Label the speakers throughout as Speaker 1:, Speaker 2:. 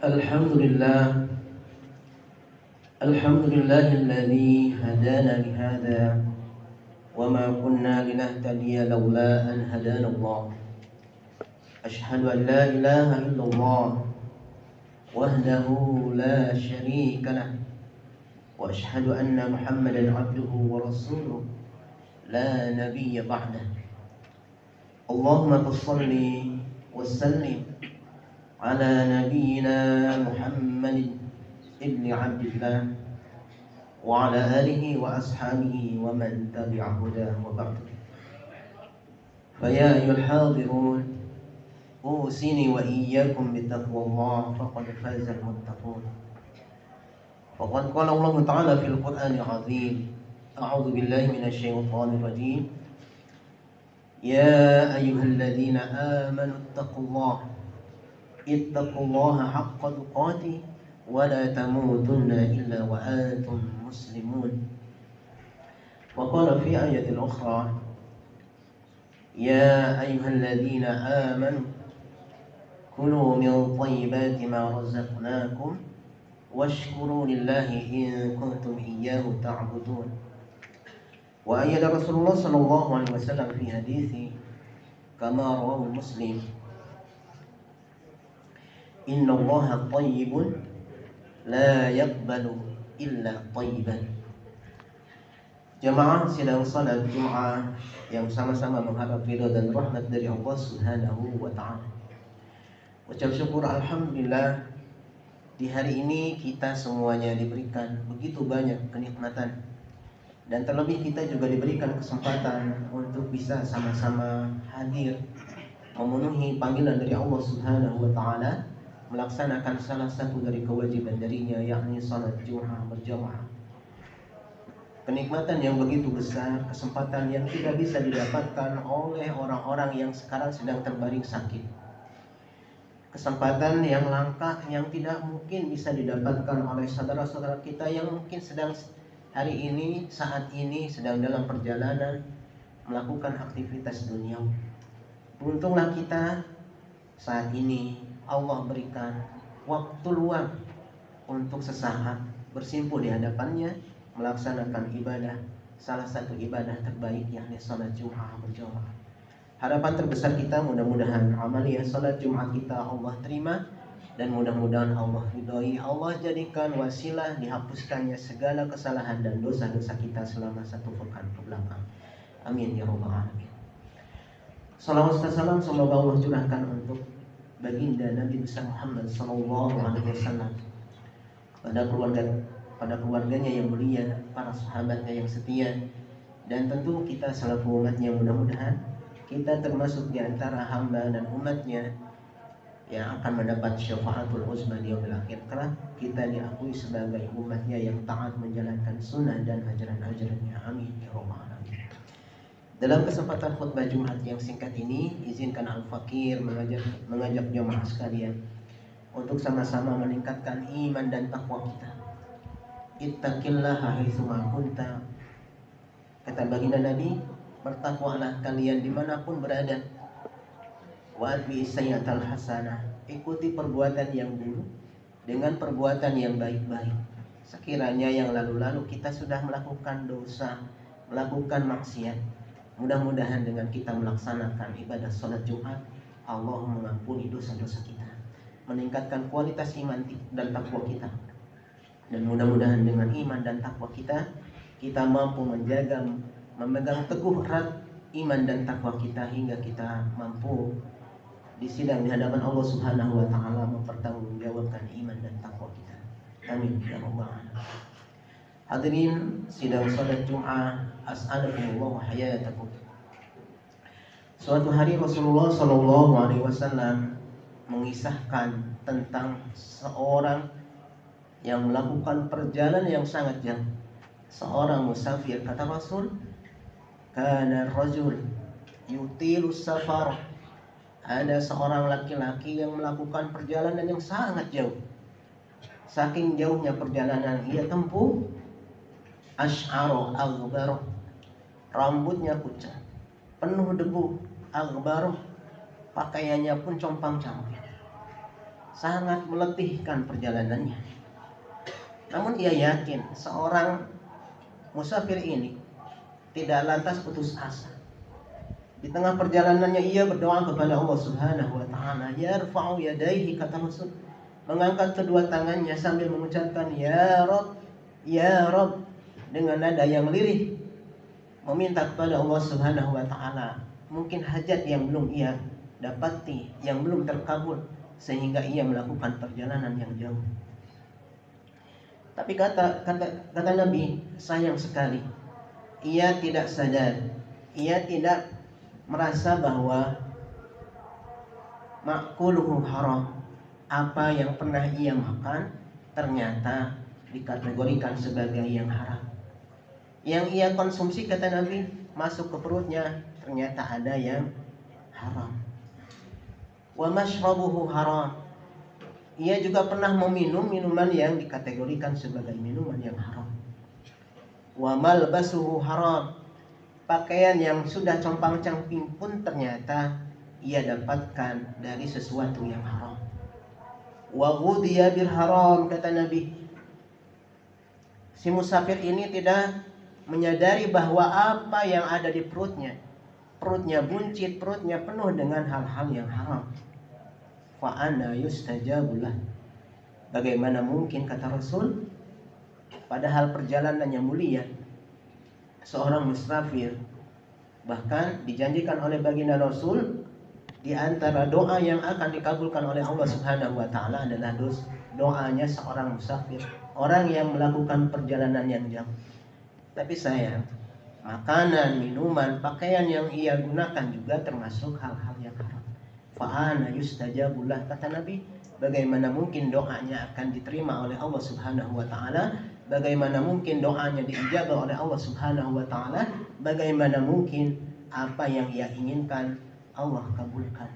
Speaker 1: Alhamdulillah, alhamdulillahilladzi hadana lihada wa ma kunna linahtadiya laula an hadana Allah. Ashhadu an la ilaha illallah wahdahu la syarika lah wa ashhadu anna Muhammadan abduhu wa rasuluh la nabiyya ba'dah. Allahumma shalli wa sallim ala nabiyyina Muhammadin ibni Abdillah wa ala alihi wa ashabihi wa man tabi'a hudahu wa ba'd. Faya ayyuhal hadirun, usini wa iyyakum bittaqwallah faqad fazal muttaqun. Faqad qala Allah Ta'ala fil Qur'anil 'azim, a'udzu billahi minasy syaithanir rajim. Ya ayyuhalladzina amanu ittaqullaha haqqa tuqatih wa la tamutunna illa wa antum muslimun. Wa qala fi ayatil ukhra, ya ayyuhalladzina amanu kulu min thayyibati ma razaqnakum washkuru lillahi in kuntum iyyahu ta'budun. Wa ayyada Rasulullah sallallahu alaihi wasallam fi hadithi kama rawahu Muslim, inna Allaha thayyibun la yaqbalu illa thayyiban. Jamaah sidang salat Jumat yang sama-sama mengharap ridha dan rahmat dari Allah Subhanahu wa taala. Ucap syukur alhamdulillah, di hari ini kita semuanya diberikan begitu banyak kenikmatan, dan terlebih kita juga diberikan kesempatan untuk bisa sama-sama hadir memenuhi panggilan dari Allah Subhanahu wa taala, melaksanakan salah satu dari kewajiban darinya, yakni salat Jumat berjamaah. Kenikmatan yang begitu besar, kesempatan yang tidak bisa didapatkan oleh orang-orang yang sekarang sedang terbaring sakit. Kesempatan yang langka yang tidak mungkin bisa didapatkan oleh saudara-saudara kita yang mungkin sedang hari ini, saat ini sedang dalam perjalanan melakukan aktivitas dunia. Beruntunglah kita saat ini Allah berikan waktu luang untuk sesaat bersimpuh di hadapannya, melaksanakan ibadah, salah satu ibadah terbaik yakni salat Jumat berjamaah. Harapan terbesar kita mudah-mudahan amaliyah salat Jumat kita Allah terima, dan mudah-mudahan Allah ridhoi, Allah jadikan wasilah dihapuskannya segala kesalahan dan dosa-dosa kita selama satu pekan ke belakang. Amin ya rabbal alamin. Salawat dan salam semoga Allah curahkan untuk baginda Nabi besar Muhammad sallallahu alaihi wasallam, pada keluarganya yang mulia, para sahabatnya yang setia, dan tentu kita selaku umatnya. Mudah-mudahan kita termasuk di antara hamba dan umatnya yang akan mendapat syafaatul uzma di yaumil akhir kelak. Kita diakui sebagai umatnya yang taat menjalankan sunnah dan ajaran-ajarannya. Amin ya rabbal alamin. Dalam kesempatan khutbah Jumat yang singkat ini, izinkan Al-Fakir mengajak jemaah sekalian untuk sama-sama meningkatkan iman dan takwa kita. Ittaqillaha haitsu ma kunta. Kata baginda Nabi, bertakwalah kalian dimanapun berada. Wa atbi sayyatal hasanah. Ikuti perbuatan yang buruk dengan perbuatan yang baik-baik. Sekiranya yang lalu-lalu kita sudah melakukan dosa, melakukan maksiat, mudah-mudahan dengan kita melaksanakan ibadah salat Jumat, Allah mengampuni dosa-dosa kita, meningkatkan kualitas iman dan takwa kita. Dan mudah-mudahan dengan iman dan takwa kita, kita mampu menjaga, memegang teguh erat iman dan takwa kita hingga kita mampu di sidang di hadapan Allah Subhanahu wa taala mempertanggungjawabkan iman dan takwa kita. Amin ya rabbal alamin. Hadirin sidang salat Jumat, as'alakumullah hayatakum. Suatu hari Rasulullah sallallahu alaihi wasallam mengisahkan tentang seorang yang melakukan perjalanan yang sangat jauh. Seorang musafir, kata Rasul, kana rajul yutilu safar. Ada seorang laki-laki yang melakukan perjalanan yang sangat jauh. Saking jauhnya perjalanan ia tempuh, asy'ara aghbar, rambutnya pucat, penuh debu, aghbar, pakaiannya pun compang-camping. sangat meletihkan perjalanannya. Namun ia yakin seorang musafir ini tidak lantas putus asa. Di tengah perjalanannya ia berdoa kepada Allah Subhanahu wa taala, yarfa'u yadayhi, kata Rasul, mengangkat kedua tangannya sambil mengucapkan ya Rabb, ya Rabb, dengan nada yang lirih, meminta kepada Allah Subhanahu wa taala mungkin hajat yang belum ia dapati, yang belum terkabul, sehingga ia melakukan perjalanan yang jauh. Tapi kata Nabi, sayang sekali, ia tidak sadar, ia tidak merasa bahwa ma'kuluhu haram, apa yang pernah ia makan ternyata dikategorikan sebagai yang haram. Yang ia konsumsi, kata Nabi, masuk ke perutnya ternyata ada yang haram. Wa mashrabuhu haram, ia juga pernah meminum minuman yang dikategorikan sebagai minuman yang haram. Wa malbasuhu haram, pakaian yang sudah compang-camping pun ternyata ia dapatkan dari sesuatu yang haram. Wa ghudhiya bil haram, kata Nabi, si musafir ini tidak menyadari bahwa apa yang ada di perutnya buncit, perutnya penuh dengan hal-hal yang haram. Fa anna yustajabulah, bagaimana mungkin, kata Rasul, padahal perjalanan yang mulia, seorang musafir bahkan dijanjikan oleh baginda Rasul di antara doa yang akan dikabulkan oleh Allah Subhanahu wa taala adalah doanya seorang musafir, orang yang melakukan perjalanan yang jauh. Tapi sayang, makanan, minuman, pakaian yang ia gunakan juga termasuk hal-hal yang haram. Fa'ana yustajabulah, kata Nabi, bagaimana mungkin doanya akan diterima oleh Allah Subhanahu wa taala? Bagaimana mungkin doanya diijabah oleh Allah Subhanahu wa taala? Bagaimana mungkin apa yang ia inginkan Allah kabulkan?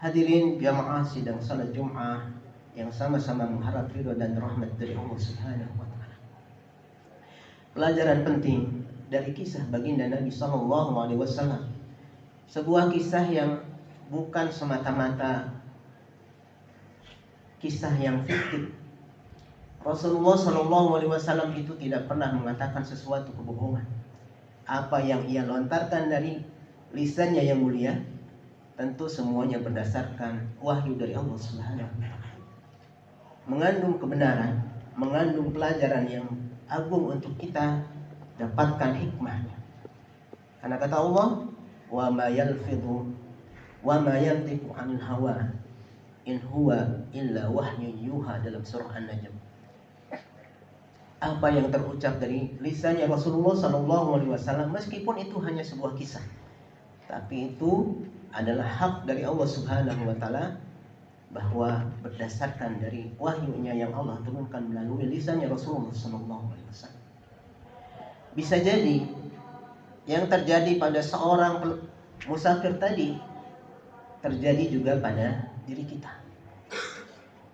Speaker 1: Hadirin jamaah sidang salat Jumat yang sama-sama mengharap ridha dan rahmat dari Allah Subhanahu wa taala. Pelajaran penting dari kisah baginda Nabi sallallahu alaihi wasallam, sebuah kisah yang bukan semata-mata kisah yang fiktif. Rasulullah sallallahu alaihi wasallam itu tidak pernah mengatakan sesuatu kebohongan. Apa yang ia lontarkan dari lisannya yang mulia tentu semuanya berdasarkan wahyu dari Allah Subhanahu wa taala. Mengandung kebenaran, mengandung pelajaran yang agung untuk kita dapatkan hikmahnya. Karena kata Allah, wa ma yalfidhu wa ma yantiqu 'anil hawa in huwa illa wahyun yuha, dalam surah An-Najm. Apa yang terucap dari lisannya Rasulullah sallallahu alaihi wasallam, meskipun itu hanya sebuah kisah, tapi itu adalah hak dari Allah Subhanahu wa taala, bahwa berdasarkan dari wahyunya yang Allah turunkan melalui lisannya Rasulullah sallallahu alaihi wasallam. Bisa jadi yang terjadi pada seorang musafir tadi terjadi juga pada diri kita.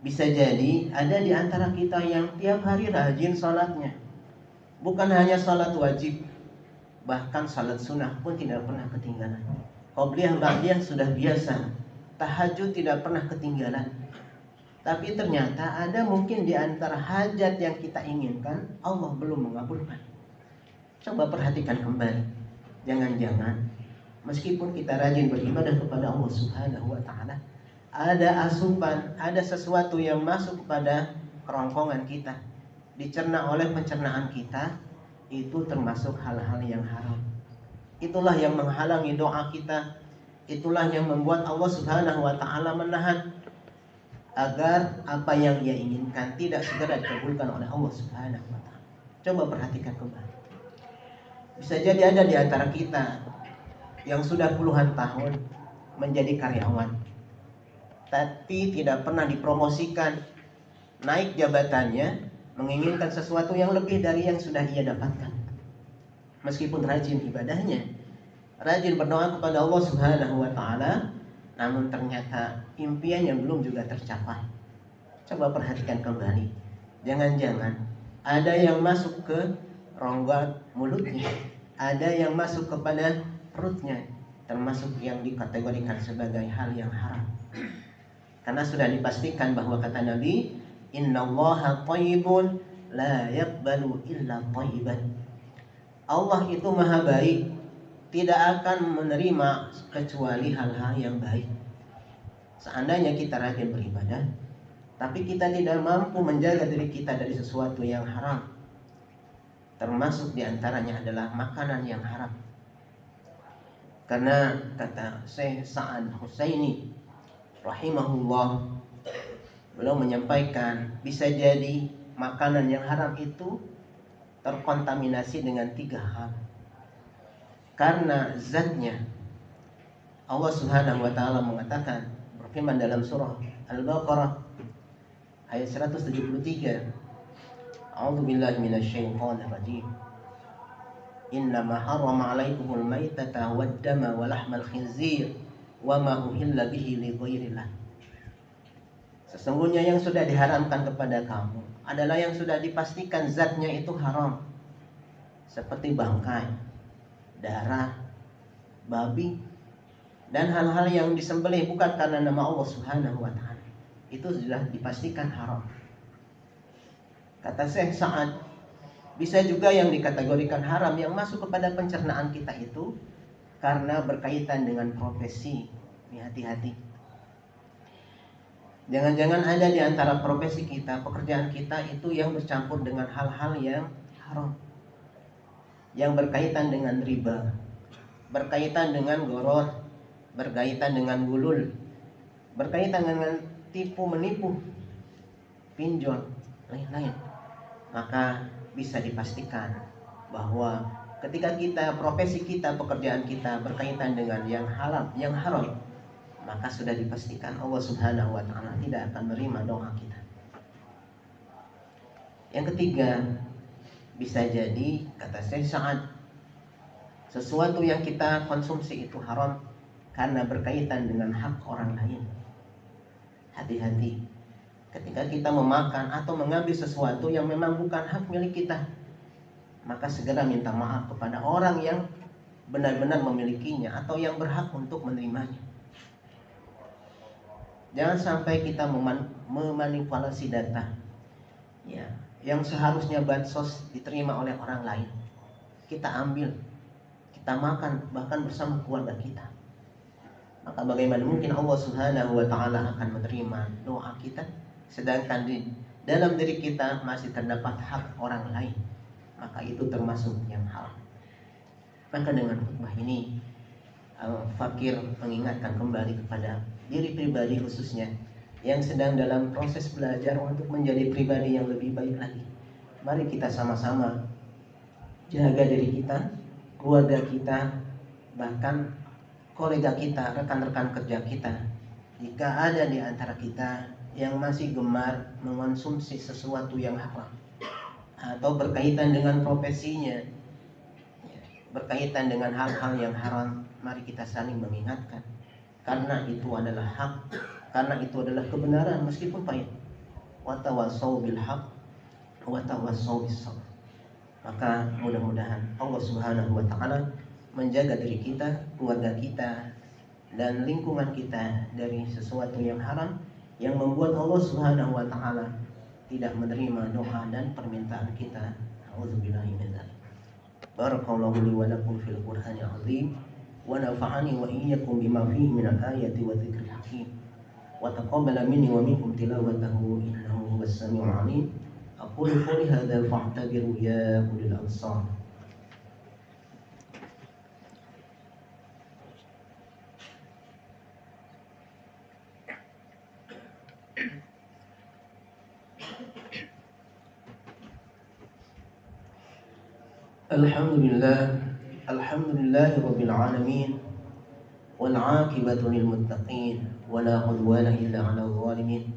Speaker 1: Bisa jadi ada di antara kita yang tiap hari rajin salatnya, bukan hanya salat wajib, bahkan salat sunnah pun tidak pernah ketinggalan. Qobliyah ba'diyah sudah biasa, tahajud tidak pernah ketinggalan. Tapi ternyata ada mungkin di antara hajat yang kita inginkan Allah belum mengabulkan. Coba perhatikan kembali, jangan-jangan meskipun kita rajin beribadah kepada Allah Subhanahu wa taala, ada asupan, ada sesuatu yang masuk kepada kerongkongan kita, dicerna oleh pencernaan kita, itu termasuk hal-hal yang haram. Itulah yang menghalangi doa kita, itulah yang membuat Allah Subhanahu wa taala menahan agar apa yang ia inginkan tidak segera dikabulkan oleh Allah Subhanahu wa taala. Coba perhatikan kembali. Bisa jadi ada di antara kita yang sudah puluhan tahun menjadi karyawan, tapi tidak pernah dipromosikan, naik jabatannya, menginginkan sesuatu yang lebih dari yang sudah ia dapatkan. Meskipun rajin ibadahnya, rajin berdoa kepada Allah Subhanahu wa taala, namun ternyata impiannya belum juga tercapai. Coba perhatikan kembali, jangan-jangan ada yang masuk ke rongga mulutnya, ada yang masuk kepada perutnya, termasuk yang dikategorikan sebagai hal yang haram. Karena sudah dipastikan bahwa kata Nabi, innallaha thayyibun la yaqbalu illa thayyiban. Allah itu maha baik, tidak akan menerima kecuali hal-hal yang baik. Seandainya kita rajin beribadah, tapi kita tidak mampu menjaga diri kita dari sesuatu yang haram, termasuk diantaranya adalah makanan yang haram. Karena kata Syekh Sa'ad Husaini rahimahullah, beliau menyampaikan bisa jadi makanan yang haram itu terkontaminasi dengan 3 hal. Karena zatnya, Allah Subhanahu wa taala mengatakan, berfirman dalam surah Al-Baqarah ayat 173, A'udzu billahi minasyaitonir rajim. Innama harrama 'alaikumul maitata wad-dama wa lahmal khinzir wa ma uhilla bihi li ghairillah. Sesungguhnya yang sudah diharamkan kepada kamu adalah yang sudah dipastikan zatnya itu haram, seperti bangkai, darah, babi, dan hal-hal yang disembelih bukan karena nama Allah Subhanahu wa taala. Itu sudah dipastikan haram. Kata Syekh Sa'ad, bisa juga yang dikategorikan haram yang masuk kepada pencernaan kita itu karena berkaitan dengan profesi. Ini hati-hati. Jangan-jangan ada di antara profesi kita, pekerjaan kita itu yang bercampur dengan hal-hal yang haram, yang berkaitan dengan riba, berkaitan dengan goror, berkaitan dengan gulul, berkaitan dengan tipu menipu, pinjol, lain-lain. Maka bisa dipastikan bahwa ketika kita, profesi kita, pekerjaan kita berkaitan dengan yang halal, yang haram, maka sudah dipastikan Allah Subhanahu wa taala tidak akan menerima doa kita. Yang ketiga, bisa jadi kata Syekh Sa'ad, sesuatu yang kita konsumsi itu haram karena berkaitan dengan hak orang lain. Hati-hati ketika kita memakan atau mengambil sesuatu yang memang bukan hak milik kita, maka segera minta maaf kepada orang yang benar-benar memilikinya atau yang berhak untuk menerimanya. Jangan sampai kita memanipulasi data, ya, yang seharusnya bansos diterima oleh orang lain, kita ambil, kita makan bahkan bersama keluarga kita. Maka bagaimana mungkin Allah Subhanahu wa taala akan menerima doa kita sedangkan di dalam diri kita masih terdapat hak orang lain? Maka itu termasuk yang haram. Maka dengan khutbah ini Fakir mengingatkan kembali kepada diri pribadi khususnya yang sedang dalam proses belajar untuk menjadi pribadi yang lebih baik lagi. Mari kita sama-sama jaga diri kita, keluarga kita, bahkan kolega kita, rekan-rekan kerja kita. Jika ada di antara kita yang masih gemar mengonsumsi sesuatu yang haram atau berkaitan dengan profesinya, berkaitan dengan hal-hal yang haram, mari kita saling mengingatkan. Karena itu adalah hak, karena itu adalah kebenaran meskipun pahit. Wa tawassaw bil haq wa tawassaw bis sabr. Maka mudah-mudahan Allah Subhanahu wa taala menjaga diri kita, keluarga kita, dan lingkungan kita dari sesuatu yang haram yang membuat Allah Subhanahu wa taala tidak menerima doa dan permintaan kita. A'udzubillahi min dzalik. Barakallahu li wa lakum fil Qur'anil 'azim wa nafa'ani wa iyyakum bima fihi minal ayati wa dzikril hakim wa taqabbala minni wa minkum tilawatahu innahu huwas samiul 'alim. Aqulu qawli hadza fa'tabiru ya ulil absar. Alhamdulillah rabbil alamin wal 'aqibatu lil muttaqin wa la 'udwana illa 'alal zalimin.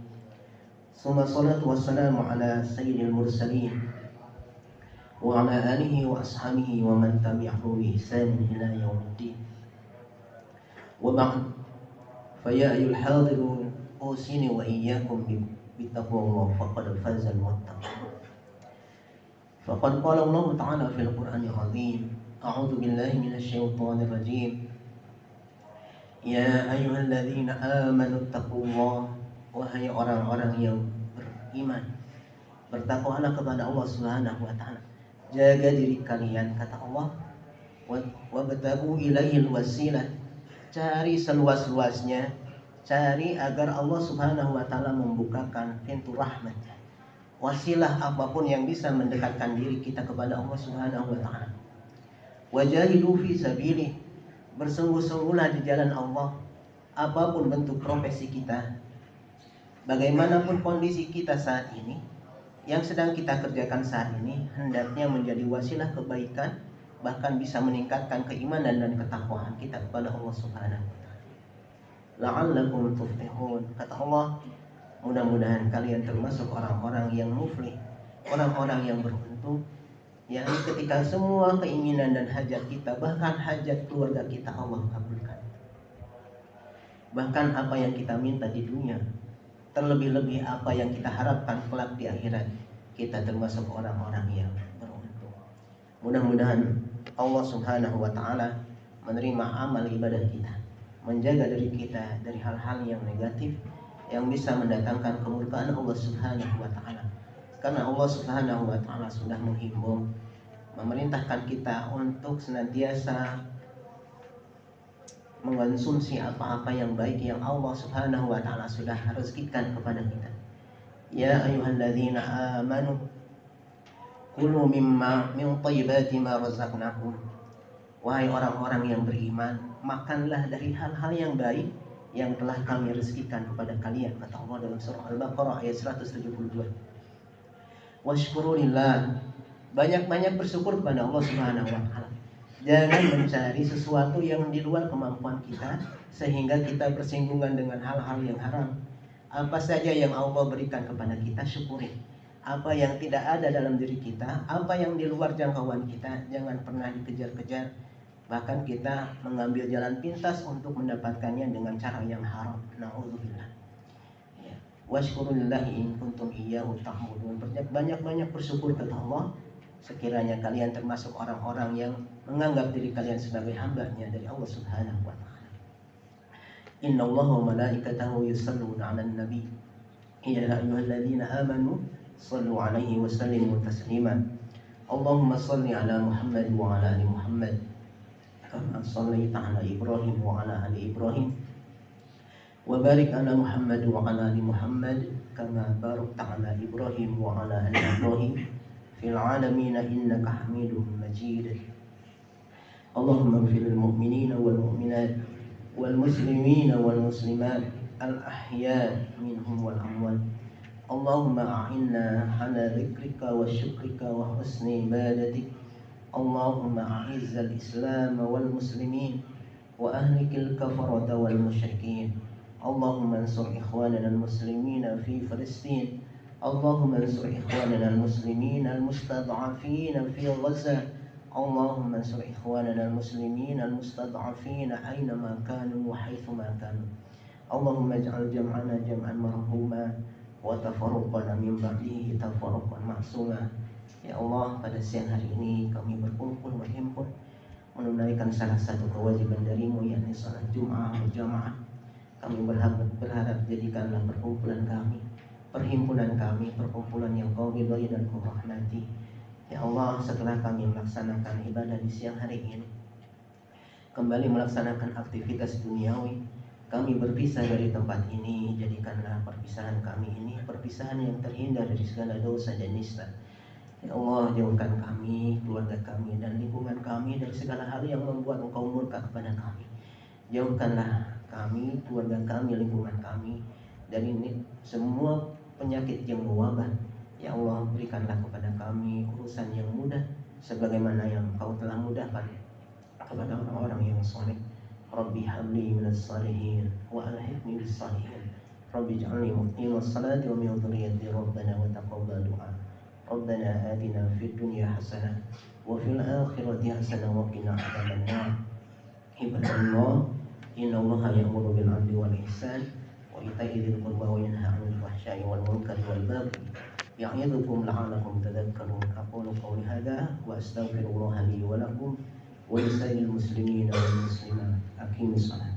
Speaker 1: Summa salatu wassalamu ala sayyidil mursalin wa ala alihi wa ashabihi wa man tabi'ahu bi ihsan ila yaumiddin. Wa ba'd, fa ya ayyuhal hadirun usini wa iyyakum bi taqwallah faqad faza al muttaqin. Faqad qala Allah Ta'ala fil Qur'anil 'azim, a'udzu billahi minasy syaithanir rajim. Ya ayyuhalladzina amanu taqullaha wahai orang-orang yang beriman, bertakwalah kepada Allah Subhanahu wa taala. Jaga diri kalian, kata Allah, wabtagu ilaihil wasilah. Cari seluas-luasnya, cari agar Allah Subhanahu wa taala membukakan pintu rahmat-Nya. Wasilah apapun yang bisa mendekatkan diri kita kepada Allah Subhanahu wa taala. Wajahidu fi sabilih. Bersungguh-sungguhlah di jalan Allah, apapun bentuk profesi kita, bagaimanapun kondisi kita saat ini, yang sedang kita kerjakan saat ini hendaknya menjadi wasilah kebaikan, bahkan bisa meningkatkan keimanan dan ketakwaan kita kepada Allah Subhanahu wa taala. La'allakum tuflihun. Kata Allah, mudah-mudahan kalian termasuk orang-orang yang muflih, orang-orang yang beruntung, yakni ketika semua keinginan dan hajat kita, bahkan hajat keluarga kita, Allah kabulkan. Bahkan apa yang kita minta di dunia, terlebih-lebih apa yang kita harapkan kelak di akhirat, kita termasuk orang-orang yang beruntung. Mudah-mudahan Allah Subhanahu wa taala menerima amal ibadah kita, menjaga diri kita dari hal-hal yang negatif yang bisa mendatangkan kemurkaan Allah Subhanahu wa taala. Karena Allah Subhanahu wa taala sudah menghimbau, memerintahkan kita untuk senantiasa mengonsumsi apa-apa yang baik yang Allah Subhanahu wa taala sudah rezekikan kepada kita. Ya ayyuhalladzina amanu kulu mimma min thayyibati ma razaqnakum. Wahai orang-orang yang beriman, makanlah dari hal-hal yang baik yang telah kami rezekikan kepada kalian, kata Allah dalam surah Al-Baqarah ayat 172. Washkurulillah. Banyak-banyak bersyukur kepada Allah Subhanahu wa taala. Jangan mencari sesuatu yang di luar kemampuan kita sehingga kita bersinggungan dengan hal-hal yang haram. Apa saja yang Allah berikan kepada kita, syukuri. Apa yang tidak ada dalam diri kita, apa yang di luar jangkauan kita, jangan pernah dikejar-kejar. Bahkan kita mengambil jalan pintas untuk mendapatkannya dengan cara yang haram. Na'udzubillah. Washkurulillahi in kuntum iyyahu ta'budun. Banyak-banyak bersyukur kepada Allah sekiranya kalian termasuk orang-orang yang menganggap diri kalian sebagai hamba-Nya dari Allah Subhanahu wa taala. Innallaha wa malaikatahu yusholluna 'alan nabi. Ya ayyuhalladzina amanu shallu 'alaihi wa sallimu taslima. Allahumma shalli 'ala Muhammad wa 'ala ali Muhammad kama shallaita 'ala Ibrahim wa 'ala ali Ibrahim. وبارك على محمد وعلى آل محمد كما باركت على إبراهيم وعلى آل إبراهيم في العالمين إنك حميد مجيد. اللهم اغفر للمؤمنين والمؤمنات والمسلمين والمسلمات الأحياء منهم والأموات. اللهم أعنا على ذكرك وشكرك وحسن عبادتك. اللهم أعز الإسلام والمسلمين وأهلك الكفرة والمشركين. اللهم انصر إخواننا المسلمين في فلسطين. اللهم انصر إخواننا المسلمين المستضعفين في غزة. اللهم انصر إخواننا المسلمين المستضعفين أينما كانوا وحيثما كانوا. اللهم اجعل جمعنا جمعا مرحوما وتفرقنا من بعده تفرقا معصوما. Ya Allah, pada siang hari ini kami berkumpul berhimpun menunaikan salah satu kewajiban darimu, yakni salat Jum'ah berjamaah. Kami berharap jadikanlah perkumpulan kami, perhimpunan kami, perkumpulan yang Kau ridhai dan Kau rahmati. Ya Allah, setelah kami melaksanakan ibadah di siang hari ini, kembali melaksanakan aktivitas duniawi, kami berpisah dari tempat ini. Jadikanlah perpisahan kami ini perpisahan yang terhindar dari segala dosa dan nista. Ya Allah, jauhkan kami, keluarga kami, dan lingkungan kami dari segala hal yang membuat Engkau murka kepada kami. Jauhkanlah kami, keluarga kami, lingkungan kami dari semua penyakit yang mewabah. Ya Allah, berikanlah kepada kami urusan yang mudah sebagaimana yang Kau telah mudahkan kepada orang-orang yang saleh. Rabbi habli minas salihin wa alhiqni bis salihin. Rabbi ij'alni muqimas salati wa min dhurriyyati rabbana wa taqabbal du'a. Rabbana atina fid dunya hasanah wa fil akhirati hasanah wa qina adzaban nar. Ibadallah, innallaha ya'muru bil 'adli wal ihsan wa ita'i dzil qurba wa yanha 'anil fahsya'i wal munkari wal baghi ya'idzukum la'allakum tadhakkarun. Aqulu qawli hadza wa astaghfirullaha li wa lakum wa lisa'il muslimina wal muslimat. Aqimus shalah.